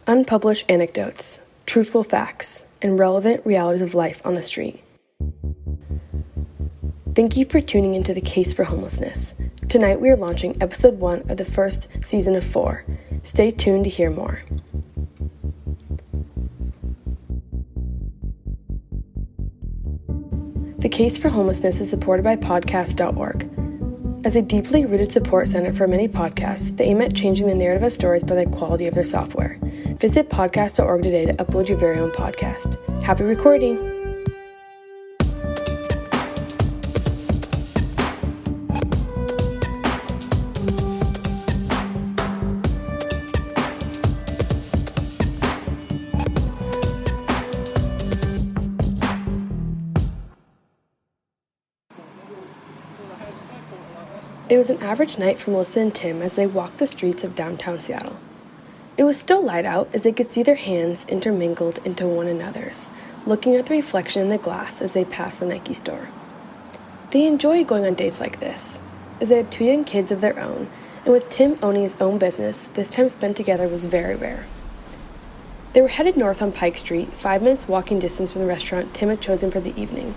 Unpublished anecdotes, truthful facts, and relevant realities of life on the street. Thank you for tuning into The Case for Homelessness. Tonight we are launching episode 1 of the first season of 4. Stay tuned to hear more. The Case for Homelessness is supported by podcast.org. As a deeply rooted support center for many podcasts, they aim at changing the narrative of stories by the quality of their software. Visit podcast.org today to upload your very own podcast. Happy recording! It was an average night for Melissa and Tim as they walked the streets of downtown Seattle. It was still light out as they could see their hands intermingled into one another's, looking at the reflection in the glass as they passed the Nike store. They enjoyed going on dates like this, as they had 2 young kids of their own, and with Tim owning his own business, this time spent together was very rare. They were headed north on Pike Street, 5 minutes walking distance from the restaurant Tim had chosen for the evening,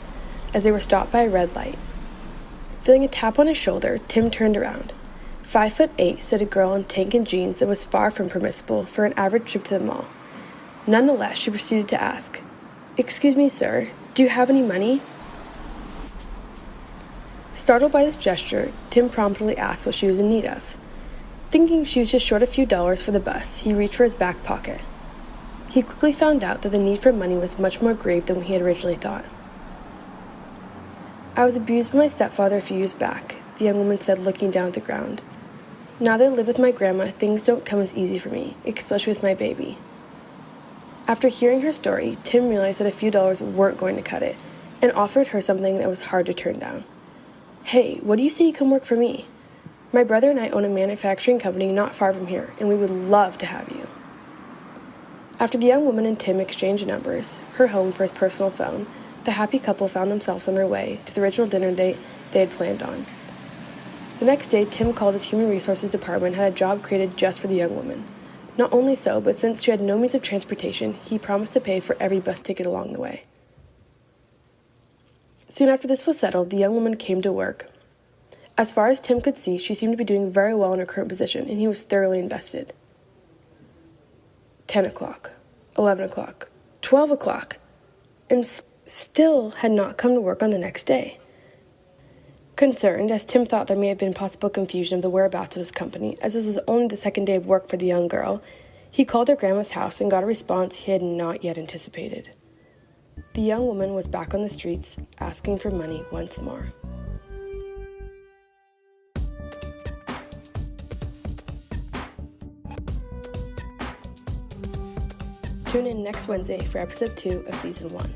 as they were stopped by a red light. Feeling a tap on his shoulder, Tim turned around. 5'8" stood a girl in tank and jeans that was far from permissible for an average trip to the mall. Nonetheless, she proceeded to ask, "Excuse me, sir, do you have any money?" Startled by this gesture, Tim promptly asked what she was in need of. Thinking she was just short a few dollars for the bus, he reached for his back pocket. He quickly found out that the need for money was much more grave than he had originally thought. "I was abused by my stepfather a few years back," the young woman said, looking down at the ground. "Now that I live with my grandma, things don't come as easy for me, especially with my baby." After hearing her story, Tim realized that a few dollars weren't going to cut it, and offered her something that was hard to turn down. "Hey, what do you say you come work for me? My brother and I own a manufacturing company not far from here, and we would love to have you." After the young woman and Tim exchanged numbers, her home for his personal phone, the happy couple found themselves on their way to the original dinner date they had planned on. The next day, Tim called his human resources department and had a job created just for the young woman. Not only so, but since she had no means of transportation, he promised to pay for every bus ticket along the way. Soon after this was settled, the young woman came to work. As far as Tim could see, she seemed to be doing very well in her current position, and he was thoroughly invested. 10 o'clock, 11 o'clock, 12 o'clock, and still had not come to work on the next day. Concerned, as Tim thought there may have been possible confusion of the whereabouts of his company, as this was only the second day of work for the young girl, he called their grandma's house and got a response he had not yet anticipated. The young woman was back on the streets, asking for money once more. Tune in next Wednesday for episode 2 of season 1.